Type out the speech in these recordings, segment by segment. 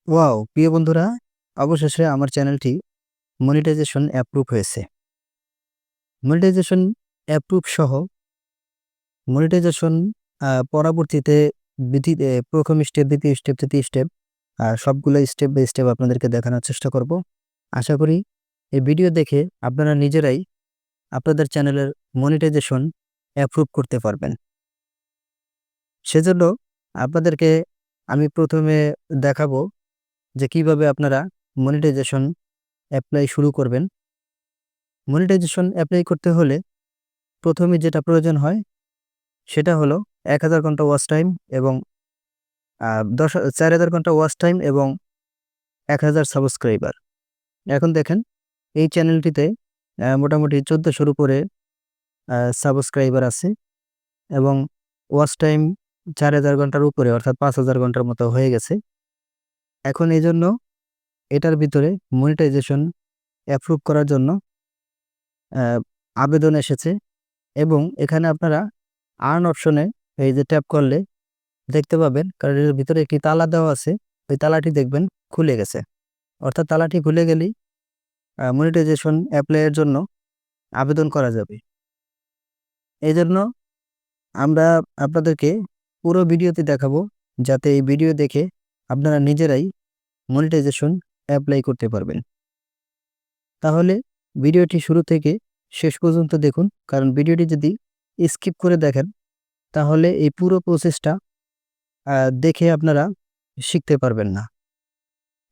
Wow! প্রিয় বন্ধুরা, অবশেষে আমার চ্যানেলটি মনিটাইজেশন অ্যাপ্রুভ হয়েছে। মনিটাইজেশন অ্যাপ্রুভ সহ মনিটাইজেশন পরবর্তীতে ১ম স্টেপ, ২য় স্টেপ, ৩য় স্টেপ সবগুলো স্টেপ বাই স্টেপ আপনাদেরকে দেখানোর চেষ্টা করব। আশা করি এই ভিডিও দেখে আপনারা নিজেরাই আপনাদের চ্যানেলের মনিটাইজেশন অ্যাপ্রুভ করতে পারবেন। সেজন্য আপনাদেরকে আমি ১ম এ দেখাবো যে কিভাবে আপনারা মনিটাইজেশন এপ্লাই শুরু করবেন। মনিটাইজেশন এপ্লাই করতে হলে ১ম এ যেটা প্রয়োজন হয় সেটা হলো ১,০০০ ঘন্টা ওয়াচ টাইম এবং ৪,০০০ ঘন্টা ওয়াচ টাইম এবং ১,০০০ সাবস্ক্রাইবার। এখন দেখেন এই চ্যানেলটিতে মোটামুটি ১৪০০-র উপরে সাবস্ক্রাইবার আছে এবং ওয়াচ টাইম ৪,০০০ ঘন্টার উপরে অর্থাৎ ৫,০০০ ঘন্টার মতো হয়ে গেছে। এখন এইজন্য এটার ভিতরে মনিটাইজেশন অ্যাপ্রুভ করার জন্য অ্যা আবেদন এসেছে এবং এখানে আপনারা আর্ন অপশনে এই যে ট্যাপ করলে দেখতে পাবেন, কারণ এর ভিতরে একটি তালা দেওয়া আছে। ওই তালাটি দেখবেন খুলে গেছে। অর্থাৎ তালাটি খুলে গেলেই মনিটাইজেশন এপ্লাই এর জন্য আবেদন করা যাবে। এজন্য আমরা আপনাদেরকে পুরো ভিডিওটি দেখাবো, যাতে এই ভিডিও দেখে আপনারা নিজেরাই মনিটাইজেশন এপ্লাই করতে পারবেন। তাহলে ভিডিওটি শুরু থেকে শেষ পর্যন্ত দেখুন, কারণ ভিডিওটি যদি স্কিপ করে দেখেন তাহলে এই পুরো প্রসেসটা দেখে আপনারা শিখতে পারবেন না।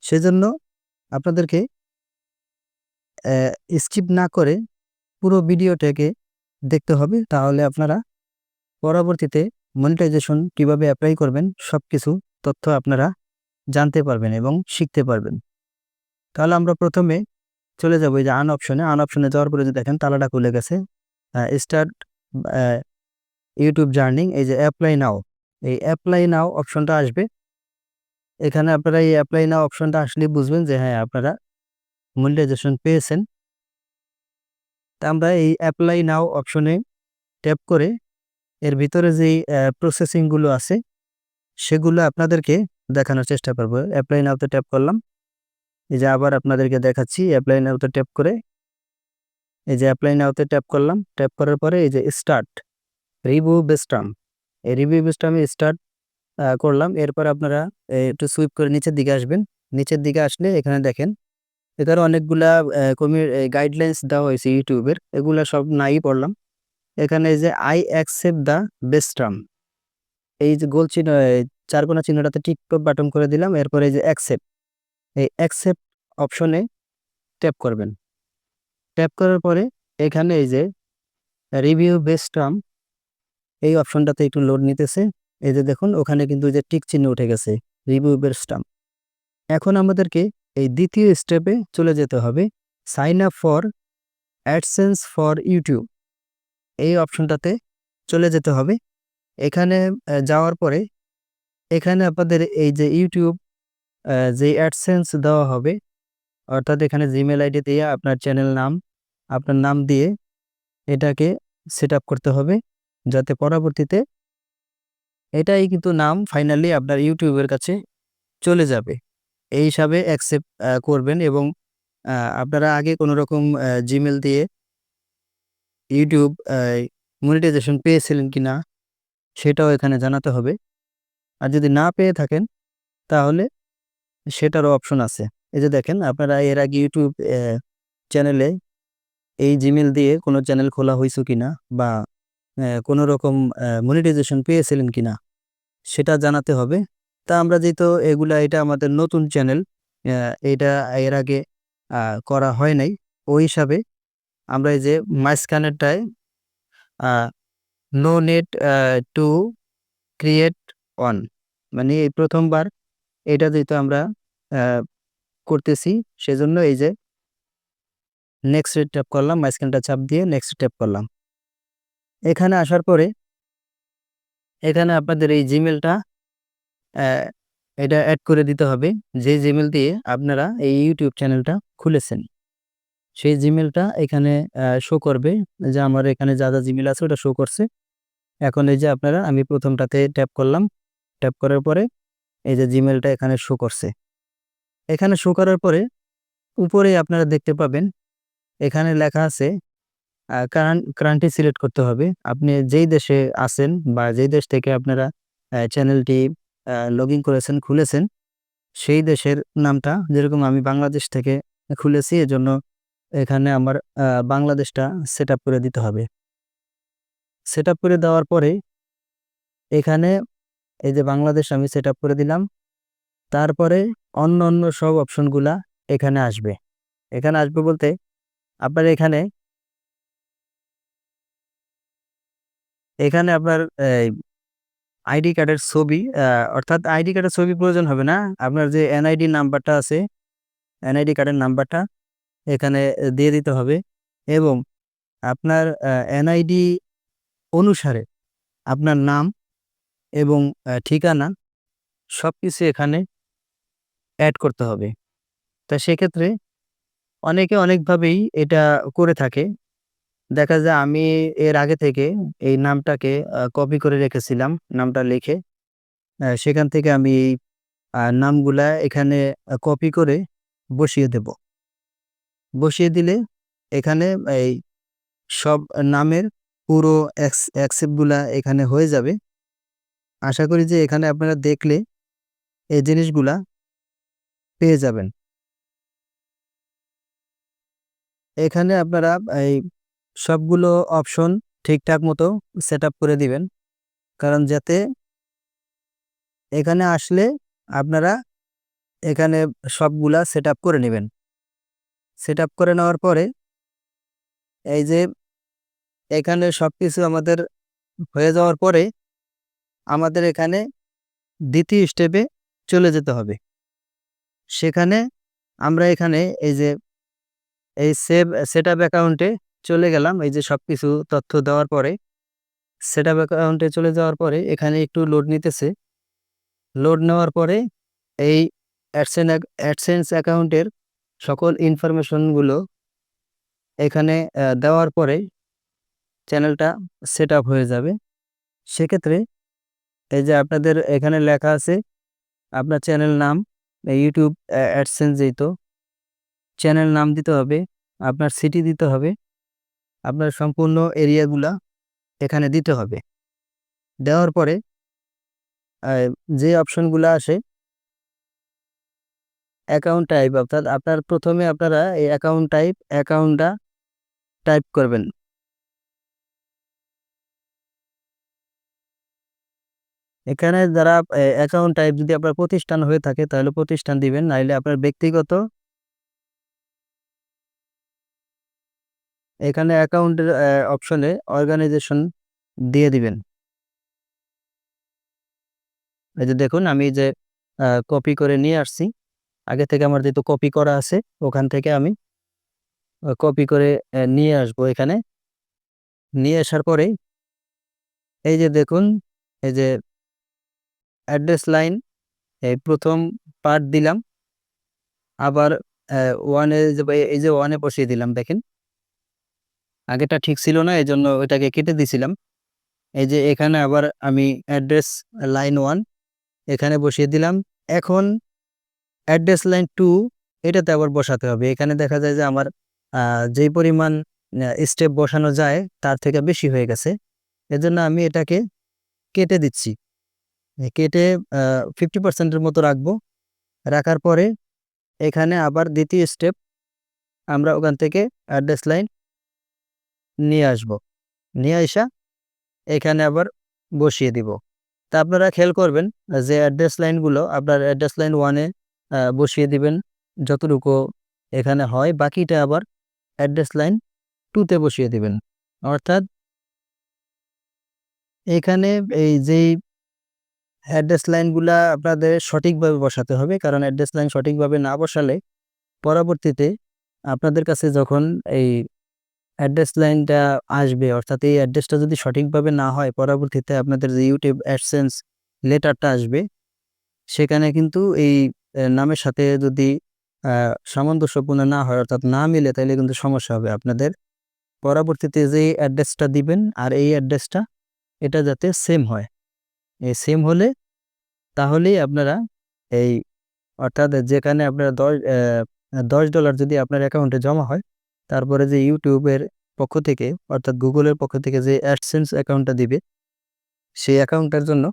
সেজন্য আপনাদেরকে স্কিপ না করে পুরো ভিডিওটাকে দেখতে হবে। তাহলে আপনারা পরবর্তীতে মনিটাইজেশন কিভাবে এপ্লাই করবেন সবকিছু তথ্য আপনারা জানতে পারবেন এবং শিখতে পারবেন। তাহলে আমরা ১ম এ চলে যাব এই যে আর্ন অপশনে। আর্ন অপশনে যাওয়ার পরে যে দেখেন তালাটা খুলে গেছে। স্টার্ট আ ইউটিউব জার্নি, এই যে অ্যাপ্লাই নাও। এই অ্যাপ্লাই নাও অপশনটা আসবে। এখানে আপনারা এই অ্যাপ্লাই নাও অপশনটা আসলেই বুঝবেন যে হ্যাঁ, আপনারা মনিটাইজেশন পেয়েছেন। তা আমরা এই অ্যাপ্লাই নাও অপশনে ট্যাপ করে এর ভিতরে যেই প্রসেসিং গুলো আছে সেগুলো আপনাদেরকে দেখানোর চেষ্টা করব। অ্যাপ্লাই নাওতে ট্যাপ করলাম। এই যে আবার আপনাদেরকে দেখাচ্ছি অ্যাপ্লাই নাওতে ট্যাপ করে, এই যে অ্যাপ্লাই নাওতে ট্যাপ করলাম। ট্যাপ করার পরে এই যে স্টার্ট রিভিউ বেস্ট টার্ম, এই রিভিউ বেস্ট টার্মে স্টার্ট করলাম। এরপর আপনারা একটু সুইপ করে নিচের দিকে আসবেন। নিচের দিকে আসলে এখানে দেখেন এখানে অনেকগুলা গাইডলাইন্স দেওয়া হয়েছে ইউটিউবের। এগুলা সব নাই পড়লাম। এখানে এই যে I accept the best term, এই যে গোল চিহ্ন, চার কোণা চিহ্নটাতে টিক বাটন করে দিলাম। এরপরে এই যে অ্যাকসেপ্ট, এই অ্যাকসেপ্ট অপশনে ট্যাপ করবেন। ট্যাপ করার পরে এখানে এই যে রিভিউ বেস্ট টার্ম, এই অপশনটাতে একটু লোড নিতেছে। এই যে দেখুন ওখানে কিন্তু এই যে টিক চিহ্ন উঠে গেছে, রিভিউ বেস্ট টার্ম। এখন আমাদেরকে এই ২য় স্টেপে চলে যেতে হবে। Sign up for AdSense for YouTube, এই অপশনটাতে চলে যেতে হবে। এখানে যাওয়ার পরে এখানে আপনাদের এই যে ইউটিউব যে অ্যাডসেন্স দেওয়া হবে, অর্থাৎ এখানে জিমেল আইডি দিয়ে আপনার চ্যানেল নাম, আপনার নাম দিয়ে এটাকে সেট আপ করতে হবে, যাতে পরবর্তীতে এটাই কিন্তু নাম ফাইনালি আপনার ইউটিউবের কাছে চলে যাবে। এই হিসাবে অ্যাকসেপ্ট করবেন এবং আপনারা আগে কোনো রকম জিমেল দিয়ে ইউটিউব মনিটাইজেশন পেয়েছিলেন কিনা সেটাও এখানে জানাতে হবে। আর যদি না পেয়ে থাকেন তাহলে সেটারও অপশন আছে। এই যে দেখেন আপনারা এর আগে ইউটিউব চ্যানেলে এই জিমেল দিয়ে কোনো চ্যানেল খোলা হয়েছে কিনা বা কোনো রকম মনিটাইজেশন পেয়েছিলেন কিনা সেটা জানাতে হবে। তা আমরা যেহেতু এটা আমাদের নতুন চ্যানেল, এটা এর আগে করা হয় নাই, ওই হিসাবে আমরা এই যে মাঝখানেরটায় no net to create on, মানে এই প্রথমবার এটা যেহেতু আমরা করতেছি, সেজন্য এই যে নেক্সট ট্যাপ করলাম, মাঝখানটা চাপ দিয়ে নেক্সট ট্যাপ করলাম। এখানে আসার পরে এখানে আপনাদের এই জিমেলটা এটা অ্যাড করে দিতে হবে, যে জিমেল দিয়ে আপনারা এই ইউটিউব চ্যানেলটা খুলেছেন। সেই জিমেলটা এখানে শো করবে, যে আমার এখানে যা যা জিমেল আছে ওটা শো করছে। এখন এই যে আমি প্রথমটাতে ট্যাপ করলাম। ট্যাপ করার পরে এই যে জিমেলটা এখানে শো করছে। এখানে শো করার পরে উপরে আপনারা দেখতে পাবেন এখানে লেখা আছে কান্ট্রি সিলেক্ট করতে হবে। আপনি যেই দেশে আছেন বা যেই দেশ থেকে আপনারা চ্যানেলটি লগইন করেছেন, খুলেছেন, সেই দেশের নামটা, যেরকম আমি বাংলাদেশ থেকে খুলেছি এজন্য এখানে আমার বাংলাদেশটা সেটআপ করে দিতে হবে। সেটআপ করে দেওয়ার পরে এখানে এই যে বাংলাদেশ আমি সেটআপ করে দিলাম। তারপরে অন্যান্য সব অপশনগুলা এখানে আসবে। এখানে আসবে বলতে আপনার এখানে আপনার এই আইডি কার্ডের ছবি, অর্থাৎ আইডি কার্ডের ছবি প্রয়োজন হবে না। আপনার যে এনআইডি নাম্বারটা আছে, এনআইডি কার্ডের নাম্বারটা এখানে দিয়ে দিতে হবে এবং আপনার এনআইডি অনুসারে আপনার নাম এবং ঠিকানা সবকিছু এখানে এড করতে হবে। তা সেক্ষেত্রে অনেকে অনেকভাবেই এটা করে থাকে। দেখা যায় আমি এর আগে থেকে এই নামটাকে কপি করে রেখেছিলাম, নামটা লিখে। সেখান থেকে আমি এই নামগুলা এখানে কপি করে বসিয়ে দেব। বসিয়ে দিলে এখানে এই সব নামের পুরো অ্যাকসেপ্টগুলা এখানে হয়ে যাবে। আশা করি যে এখানে আপনারা দেখলে এই জিনিসগুলা পেয়ে যাবেন। এখানে আপনারা এই সবগুলো অপশন ঠিকঠাক মতো সেটআপ করে দিবেন। কারণ যাতে এখানে আসলে আপনারা এখানে সবগুলা সেটআপ করে নিবেন। সেটআপ করে নেওয়ার পরে এই যে এখানে সবকিছু আমাদের হয়ে যাওয়ার পরে আমাদের এখানে দ্বিতীয় স্টেপে চলে যেতে হবে। সেখানে আমরা এখানে এই যে এই সেটআপ অ্যাকাউন্টে চলে গেলাম। এই যে সবকিছু তথ্য দেওয়ার পরে সেটআপ অ্যাকাউন্টে চলে যাওয়ার পরে এখানে একটু লোড নিতেছে। লোড নেওয়ার পরে এই অ্যাডসেন্স অ্যাকাউন্টের সকল ইনফরমেশনগুলো এখানে দেওয়ার পরে চ্যানেলটা সেটআপ হয়ে যাবে। সেক্ষেত্রে এই যে আপনাদের এখানে লেখা আছে আপনার চ্যানেল নাম, ইউটিউব অ্যাডসেন্স যেহেতু চ্যানেল নাম দিতে হবে, আপনার সিটি দিতে হবে, আপনার সম্পূর্ণ এরিয়াগুলা এখানে দিতে হবে। দেওয়ার পরে যে অপশনগুলো আসে অ্যাকাউন্ট টাইপ, অর্থাৎ আপনার প্রথমে আপনারা এই অ্যাকাউন্টটা টাইপ করবেন। এখানে যারা অ্যাকাউন্ট টাইপ যদি আপনার প্রতিষ্ঠান হয়ে থাকে তাহলে প্রতিষ্ঠান দিবেন, নাইলে আপনার ব্যক্তিগত এখানে অ্যাকাউন্টের অপশনে অর্গানাইজেশন দিয়ে দিবেন। এই যে দেখুন আমি যে কপি করে নিয়ে আসছি, আগে থেকে আমার যেহেতু কপি করা আছে ওখান থেকে আমি কপি করে নিয়ে আসবো। এখানে নিয়ে আসার পরে এই যে দেখুন এই যে অ্যাড্রেস লাইন এই প্রথম পার্ট দিলাম, আবার ওয়ানে যে এই যে ওয়ানে বসিয়ে দিলাম। দেখেন আগেটা ঠিক ছিল না, এই জন্য ওইটাকে কেটে দিছিলাম। এই যে এখানে আবার আমি অ্যাড্রেস লাইন 1 এখানে বসিয়ে দিলাম। এখন অ্যাড্রেস লাইন 2 এটাতে আবার বসাতে হবে। এখানে দেখা যায় যে আমার যেই পরিমাণ স্টেপ বসানো যায় তার থেকে বেশি হয়ে গেছে। এজন্য আমি এটাকে কেটে দিচ্ছি। কেটে 50% এর মতো রাখবো। রাখার পরে এখানে আবার দ্বিতীয় স্টেপ আমরা ওখান থেকে অ্যাড্রেস লাইন নিয়ে আসব। নিয়ে আইসা এখানে আবার বসিয়ে দিব। তা আপনারা খেয়াল করবেন যে অ্যাড্রেস লাইনগুলো আপনার অ্যাড্রেস লাইন 1 এ বসিয়ে দিবেন যতটুকু এখানে হয়, বাকিটা আবার অ্যাড্রেস লাইন 2 তে বসিয়ে দিবেন। অর্থাৎ এখানে এই যেই অ্যাড্রেস লাইনগুলা আপনাদের সঠিকভাবে বসাতে হবে, কারণ অ্যাড্রেস লাইন সঠিকভাবে না বসালে পরবর্তীতে আপনাদের কাছে যখন এই অ্যাড্রেস লাইনটা আসবে, অর্থাৎ এই অ্যাড্রেসটা যদি সঠিকভাবে না হয় পরবর্তীতে আপনাদের যে ইউটিউব অ্যাডসেন্স লেটারটা আসবে সেখানে কিন্তু এই নামের সাথে যদি সামঞ্জস্যপূর্ণ না হয়, অর্থাৎ না মিলে, তাহলে কিন্তু সমস্যা হবে আপনাদের। পরবর্তীতে যে অ্যাড্রেসটা দিবেন আর এই অ্যাড্রেসটা এটা যাতে সেম হয়। এই সেম হলে তাহলেই আপনারা এই অর্থাৎ যেখানে আপনার $10 যদি আপনার অ্যাকাউন্টে জমা হয়, তারপরে যে ইউটিউবের পক্ষ থেকে অর্থাৎ গুগলের পক্ষ থেকে যে অ্যাডসেন্স অ্যাকাউন্টটা দিবে, সেই অ্যাকাউন্টটার জন্য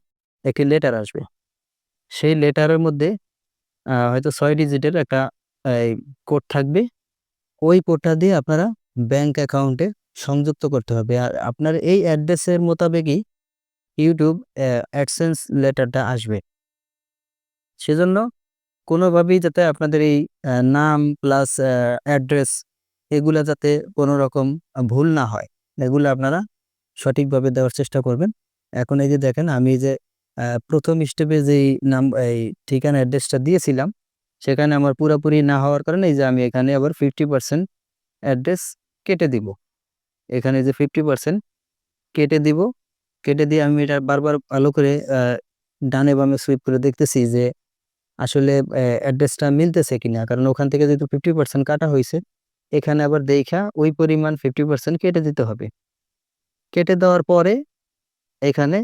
একটি লেটার আসবে। সেই লেটারের মধ্যে হয়তো 6 ডিজিটের একটা এই কোড থাকবে। ওই কোডটা দিয়ে আপনারা ব্যাংক অ্যাকাউন্টে সংযুক্ত করতে হবে। আর আপনার এই অ্যাড্রেসের মোতাবেকই ইউটিউব অ্যাডসেন্স লেটারটা আসবে। সেজন্য কোনোভাবেই যাতে আপনাদের এই নাম প্লাস অ্যাড্রেস এগুলা যাতে কোনো রকম ভুল না হয়, এগুলো আপনারা সঠিকভাবে দেওয়ার চেষ্টা করবেন। এখন এই যে দেখেন আমি যে ১ম স্টেপে যেই এই ঠিকানা অ্যাড্রেসটা দিয়েছিলাম, সেখানে আমার পুরাপুরি না হওয়ার কারণে এই যে আমি এখানে আবার 50% অ্যাড্রেস কেটে দিব। এখানে যে 50% কেটে দিব। কেটে দিয়ে আমি এটা বারবার ভালো করে ডানে বামে সুইপ করে দেখতেছি যে আসলে অ্যাড্রেসটা মিলতেছে কিনা। কারণ ওখান থেকে যেহেতু 50% কাটা হইছে, এখানে আবার দেইখা ওই পরিমাণ 50% কেটে দিতে হবে। কেটে দেওয়ার পরে এখানে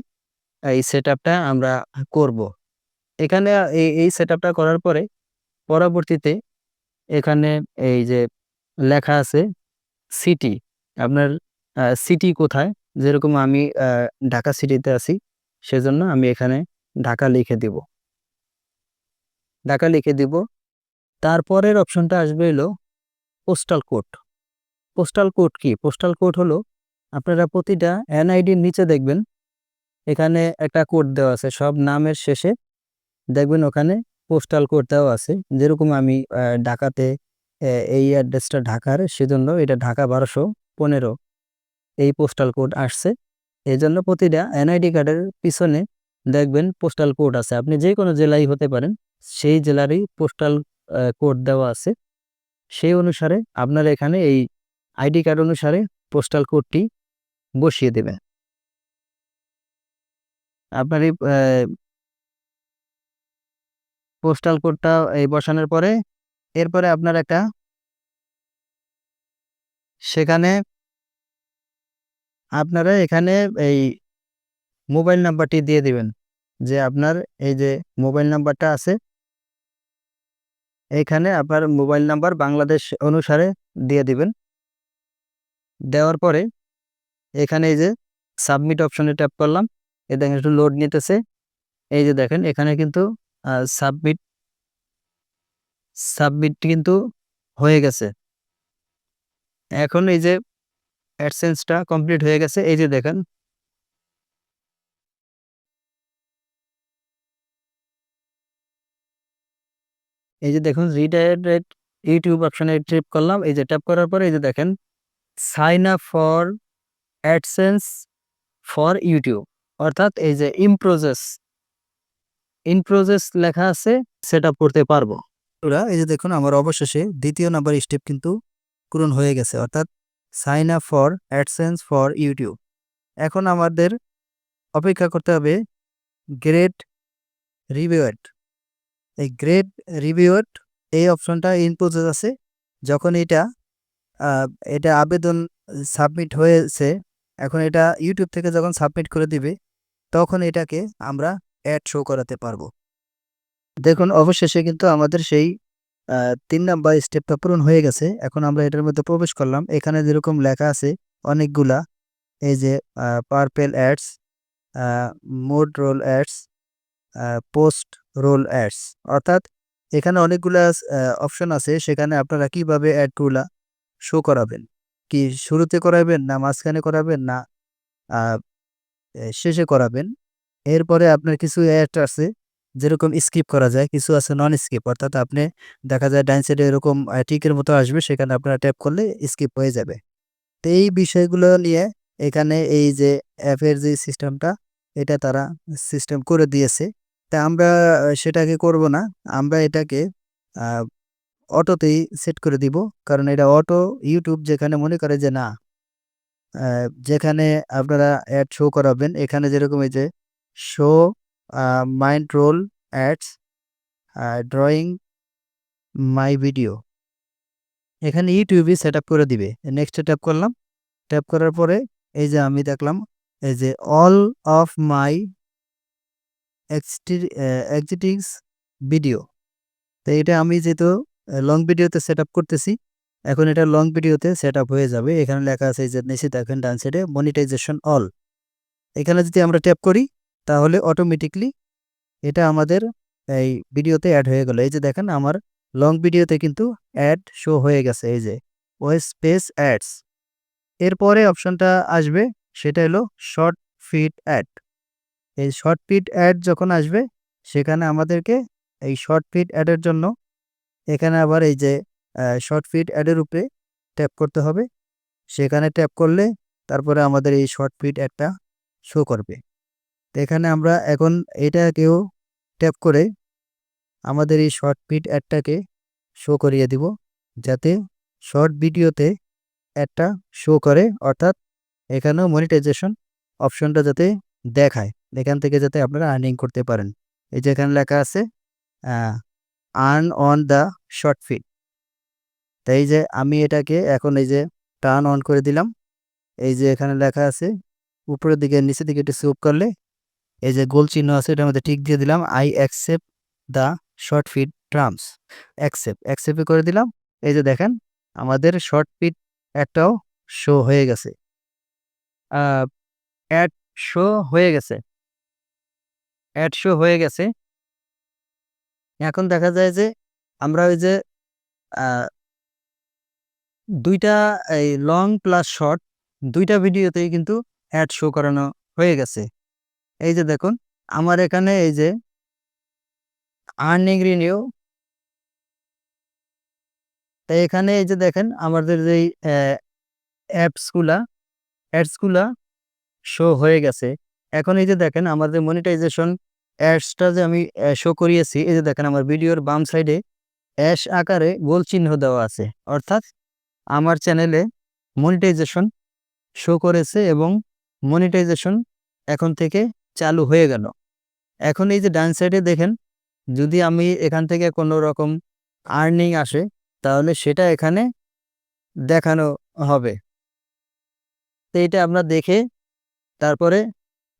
এই সেটআপটা আমরা করব। এখানে এই সেটআপটা করার পরে পরবর্তীতে এখানে এই যে লেখা আছে সিটি, আপনার সিটি কোথায়? যেরকম আমি ঢাকা সিটিতে আছি, সেজন্য আমি এখানে ঢাকা লিখে দিব। ঢাকা লিখে দিব। তারপরের অপশনটা আসবে হলো পোস্টাল কোড। পোস্টাল কোড কি? পোস্টাল কোড হলো আপনারা প্রতিটা এনআইডির নিচে দেখবেন এখানে একটা কোড দেওয়া আছে। সব নামের শেষে দেখবেন ওখানে পোস্টাল কোড দেওয়া আছে। যেরকম আমি ঢাকাতে এই অ্যাড্রেসটা ঢাকার, সেজন্য এটা ঢাকা ১২১৫ এই পোস্টাল কোড আসছে। এজন্য প্রতিটা এনআইডি কার্ডের পিছনে দেখবেন পোস্টাল কোড আছে। আপনি যে কোনো জেলায় হতে পারেন, সেই জেলারই পোস্টাল কোড দেওয়া আছে। সেই অনুসারে আপনারা এখানে এই আইডি কার্ড অনুসারে পোস্টাল কোডটি বসিয়ে দেবেন। আপনার এই পোস্টাল কোডটা এই বসানোর পরে এরপরে আপনার একটা সেখানে আপনারা এখানে এই মোবাইল নাম্বারটি দিয়ে দিবেন। যে আপনার এই যে মোবাইল নাম্বারটা আছে, এইখানে আপনার মোবাইল নাম্বার বাংলাদেশ অনুসারে দিয়ে দিবেন। দেওয়ার পরে এখানে এই যে সাবমিট অপশনে ট্যাপ করলাম। এ দেখেন একটু লোড নিতেছে। এই যে দেখেন এখানে কিন্তু সাবমিট কিন্তু হয়ে গেছে। এখন এই যে অ্যাডসেন্সটা কমপ্লিট হয়ে গেছে। এই যে দেখেন এই যে দেখুন রিডাইরেক্ট ইউটিউব অপশনে ট্যাপ করলাম। এই যে ট্যাপ করার পরে এই যে দেখেন sign up for AdSense for YouTube, অর্থাৎ এই যে ইন প্রসেস লেখা আছে, সেটআপ করতে পারবো। এই যে দেখুন আমার অবশেষে দ্বিতীয় নাম্বার স্টেপ কিন্তু পূরণ হয়ে গেছে, অর্থাৎ sign up for AdSense for YouTube. এখন আমাদের অপেক্ষা করতে হবে গ্রেট রিভিউড। এই গ্রেট রিভিউড এই অপশনটা ইন প্রসেস আছে। যখন এটা আবেদন সাবমিট হয়েছে, এখন এটা ইউটিউব থেকে যখন সাবমিট করে দিবে, তখন এটাকে আমরা অ্যাড শো করাতে পারবো। দেখুন অবশেষে কিন্তু আমাদের সেই ৩ নাম্বার স্টেপটা পূরণ হয়ে গেছে। এখন আমরা এটার মধ্যে প্রবেশ করলাম। এখানে যেরকম লেখা আছে অনেকগুলা, এই যে purple ads, mid roll ads, post roll ads, অর্থাৎ এখানে অনেকগুলা অপশন আছে। সেখানে আপনারা কিভাবে অ্যাডগুলা শো করাবেন, কি শুরুতে করাবেন না মাঝখানে করাবেন না শেষে করাবেন। এরপরে আপনার কিছু অ্যাড আছে যেরকম স্কিপ করা যায়, কিছু আছে নন স্কিপ, অর্থাৎ আপনি দেখা যায় ডাইন সাইডে এরকম টিকের মতো আসবে, সেখানে আপনারা ট্যাপ করলে স্কিপ হয়ে যাবে। তো এই বিষয়গুলো নিয়ে এখানে এই যে অ্যাপের যে সিস্টেমটা, এটা তারা সিস্টেম করে দিয়েছে। তা আমরা সেটাকে করব না, আমরা এটাকে অটোতেই সেট করে দিব। কারণ এটা অটো ইউটিউব যেখানে মনে করে যে না, যেখানে আপনারা অ্যাড শো করাবেন, এখানে যেরকম এই যে show mind roll ads drawing my video, এখানে ইউটিউবই সেট আপ করে দিবে। নেক্সটে ট্যাপ করলাম। ট্যাপ করার পরে এই যে আমি দেখলাম এই যে অল অফ মাই এক্সিটিংস ভিডিও, তো এটা আমি যেহেতু লং ভিডিওতে সেট আপ করতেছি, এখন এটা লং ভিডিওতে সেট আপ হয়ে যাবে। এখানে লেখা আছে এই যে নিচে দেখেন ডান সাইডে মনিটাইজেশন অল। এখানে যদি আমরা ট্যাপ করি তাহলে অটোমেটিকলি এটা আমাদের এই ভিডিওতে অ্যাড হয়ে গেল। এই যে দেখেন আমার লং ভিডিওতে কিন্তু অ্যাড শো হয়ে গেছে, এই যে ওয়েব স্পেস অ্যাডস। এরপরে অপশনটা আসবে সেটা হলো শর্ট ফিড অ্যাড। এই শর্ট ফিড অ্যাড যখন আসবে সেখানে আমাদেরকে এই শর্ট ফিড অ্যাডের জন্য এখানে আবার এই যে শর্ট ফিড অ্যাডের উপরে ট্যাপ করতে হবে। সেখানে ট্যাপ করলে তারপরে আমাদের এই শর্ট ফিড অ্যাডটা শো করবে। তো এখানে আমরা এখন এটাকেও ট্যাপ করে আমাদের এই শর্ট ফিড অ্যাডটাকে শো করিয়ে দিব, যাতে শর্ট ভিডিওতে অ্যাডটা শো করে, অর্থাৎ এখানেও মনিটাইজেশন অপশনটা যাতে দেখায়, এখান থেকে যাতে আপনারা আর্নিং করতে পারেন। এই যে এখানে লেখা আছে earn on the short feed. তাই যে আমি এটাকে এখন এই যে টার্ন অন করে দিলাম। এই যে এখানে লেখা আছে উপরের দিকে নিচের দিকে একটু সুপ করলে এই যে গোল চিহ্ন আছে, এটার মধ্যে টিক দিয়ে দিলাম। I accept the short feed terms. অ্যাকসেপ্টে করে দিলাম। এই যে দেখেন আমাদের শর্ট ফিড একটাও শো হয়ে গেছে, অ্যাড শো হয়ে গেছে, অ্যাড শো হয়ে গেছে। এখন দেখা যায় যে আমরা ওই যে দুইটা এই লং প্লাস শর্ট দুইটা ভিডিওতেই কিন্তু অ্যাড শো করানো হয়ে গেছে। এই যে দেখুন আমার এখানে এই যে আর্নিং রিনিউ, তাই এখানে এই যে দেখেন আমাদের যেই অ্যাডসগুলা শো হয়ে গেছে। এখন এই যে দেখেন আমাদের মনিটাইজেশন অ্যাডসটা যে আমি শো করিয়েছি, এই যে দেখেন আমার ভিডিওর বাম সাইডে অ্যাশ আকারে গোল চিহ্ন দেওয়া আছে, অর্থাৎ আমার চ্যানেলে মনিটাইজেশন শো করেছে এবং মনিটাইজেশন এখন থেকে চালু হয়ে গেল। এখন এই যে ডান সাইডে দেখেন যদি আমি এখান থেকে কোনো রকম আর্নিং আসে তাহলে সেটা এখানে দেখানো হবে। তো এটা আমরা দেখে তারপরে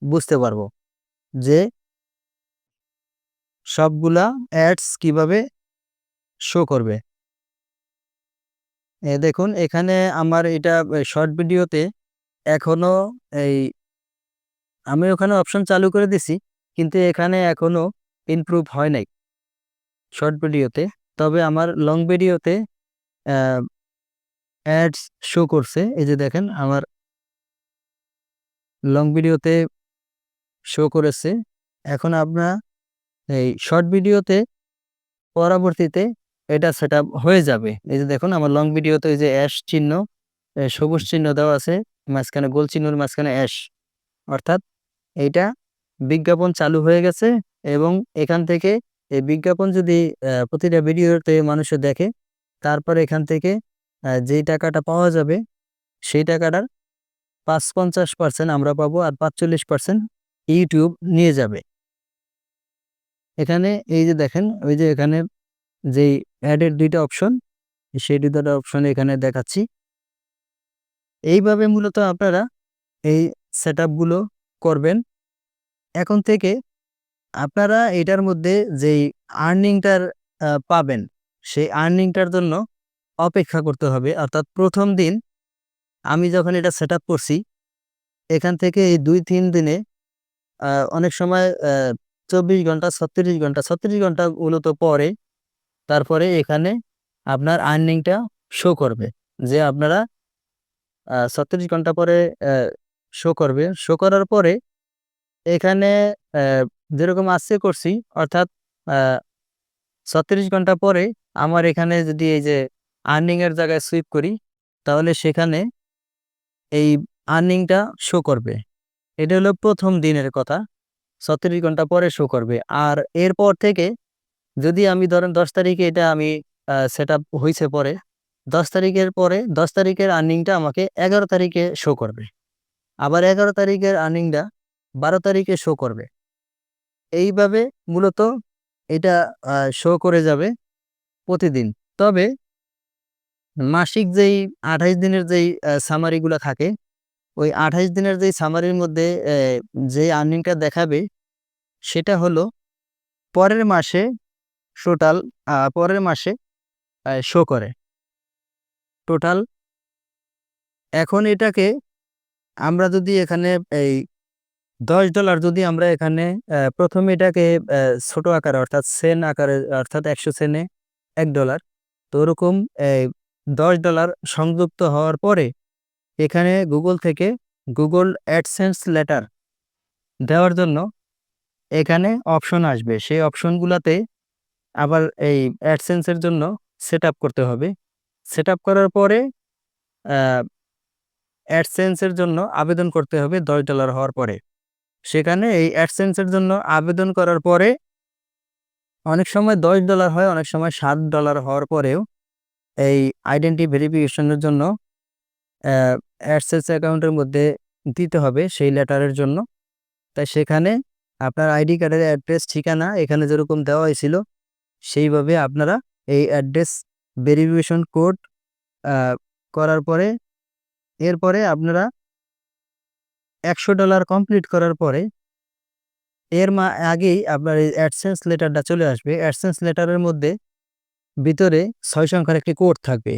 বুঝতে পারবো যে সবগুলা অ্যাডস কিভাবে শো করবে। দেখুন এখানে আমার এটা শর্ট ভিডিওতে এখনো এই আমি ওখানে অপশন চালু করে দিছি, কিন্তু এখানে এখনো ইমপ্রুভ হয় নাই শর্ট ভিডিওতে। তবে আমার লং ভিডিওতে অ্যাডস শো করছে। এই যে দেখেন আমার লং ভিডিওতে শো করেছে। এখন আপনার এই শর্ট ভিডিওতে পরবর্তীতে এটা সেট আপ হয়ে যাবে। এই যে দেখুন আমার লং ভিডিওতে ওই যে অ্যাশ চিহ্ন, সবুজ চিহ্ন দেওয়া আছে, মাঝখানে গোল চিহ্নর মাঝখানে অ্যাশ, অর্থাৎ এইটা বিজ্ঞাপন চালু হয়ে গেছে। এবং এখান থেকে এই বিজ্ঞাপন যদি প্রতিটা ভিডিওতে মানুষে দেখে, তারপর এখান থেকে যেই টাকাটা পাওয়া যাবে সেই টাকাটার ৫-৫০% আমরা পাবো, আর ৪৫% ইউটিউব নিয়ে যাবে। এখানে এই যে দেখেন ওই যে এখানে যেই অ্যাডের দুইটা অপশন, সেই দুইটা অপশন এখানে দেখাচ্ছি। এইভাবে মূলত আপনারা এই সেটআপগুলো করবেন। এখন থেকে আপনারা এটার মধ্যে যেই আর্নিংটার পাবেন, সেই আর্নিংটার জন্য অপেক্ষা করতে হবে। অর্থাৎ প্রথম দিন আমি যখন এটা সেট আপ করছি, এখান থেকে এই ২-৩ দিনে অনেক সময় ২৪ ঘন্টা ৩৬ ঘন্টা মূলত পরে তারপরে এখানে আপনার আর্নিংটা শো করবে, যে আপনারা ৩৬ ঘন্টা পরে শো করবে। শো করার পরে এখানে যেরকম আজকে করছি, অর্থাৎ ৩৬ ঘন্টা পরে আমার এখানে যদি এই যে আর্নিং এর জায়গায় সুইপ করি, তাহলে সেখানে এই আর্নিংটা শো করবে। এটা হলো প্রথম দিনের কথা, ৩৬ ঘন্টা পরে শো করবে। আর এরপর থেকে যদি আমি ধরেন ১০ তারিখে এটা আমি সেট আপ হয়েছে পরে, ১০ তারিখের পরে ১০ তারিখের আর্নিংটা আমাকে ১১ তারিখে শো করবে। আবার ১১ তারিখের আর্নিংটা ১২ তারিখে শো করবে। এইভাবে মূলত এটা শো করে যাবে প্রতিদিন। তবে মাসিক যেই ২৮ দিনের যেই সামারিগুলা থাকে, ওই ২৮ দিনের যেই সামারির মধ্যে যে আর্নিংটা দেখাবে সেটা হলো পরের মাসে টোটাল পরের মাসে শো করে টোটাল। এখন এটাকে আমরা যদি এখানে এই $10 যদি আমরা এখানে প্রথমে এটাকে ছোট আকারে অর্থাৎ সেন আকারে অর্থাৎ 100 সেনে $1, তো ওরকম $10 সংযুক্ত হওয়ার পরে এখানে গুগল থেকে গুগল অ্যাডসেন্স লেটার দেওয়ার জন্য এখানে অপশন আসবে। সেই অপশনগুলোতে আবার এই অ্যাডসেন্সের জন্য সেট আপ করতে হবে। সেট আপ করার পরে অ্যাডসেন্সের জন্য আবেদন করতে হবে $10 হওয়ার পরে। সেখানে এই অ্যাডসেন্সের জন্য আবেদন করার পরে অনেক সময় $10 হয়, অনেক সময় $7 হওয়ার পরেও এই আইডেন্টি ভেরিফিকেশনের জন্য অ্যাডসেন্স অ্যাকাউন্টের মধ্যে দিতে হবে সেই লেটারের জন্য। তাই সেখানে আপনার আইডি কার্ডের অ্যাড্রেস ঠিকানা এখানে যেরকম দেওয়া হয়েছিল সেইভাবে আপনারা এই অ্যাড্রেস ভেরিফিকেশন কোড করার পরে এরপরে আপনারা $100 কমপ্লিট করার পরে আগেই আপনার এই অ্যাডসেন্স লেটারটা চলে আসবে। অ্যাডসেন্স লেটারের মধ্যে ভিতরে 6 সংখ্যার একটি কোড থাকবে।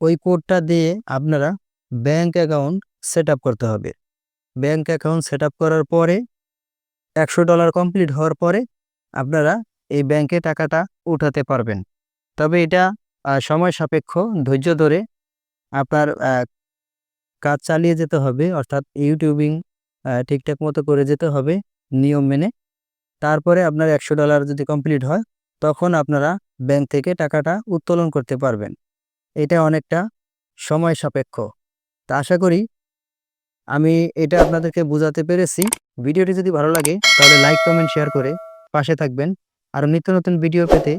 ওই কোডটা দিয়ে আপনারা ব্যাংক অ্যাকাউন্ট সেট আপ করতে হবে। ব্যাংক অ্যাকাউন্ট সেট আপ করার পরে $100 কমপ্লিট হওয়ার পরে আপনারা এই ব্যাংকে টাকাটা উঠাতে পারবেন। তবে এটা সময় সাপেক্ষ, ধৈর্য ধরে আপনার কাজ চালিয়ে যেতে হবে, অর্থাৎ ইউটিউবিং ঠিকঠাক মতো করে যেতে হবে নিয়ম মেনে। তারপরে আপনার $100 যদি কমপ্লিট হয় তখন আপনারা ব্যাংক থেকে টাকাটা উত্তোলন করতে পারবেন। এটা অনেকটা সময় সাপেক্ষ। তা আশা করি আমি এটা আপনাদেরকে বোঝাতে পেরেছি। ভিডিওটি যদি ভালো লাগে তাহলে লাইক, কমেন্ট, শেয়ার করে পাশে থাকবেন। আর নিত্য নতুন ভিডিও পেতে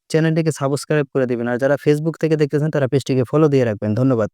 চ্যানেলটিকে সাবস্ক্রাইব করে দেবেন। আর যারা ফেসবুক থেকে দেখতেছেন তারা পেজটিকে ফলো দিয়ে রাখবেন। ধন্যবাদ।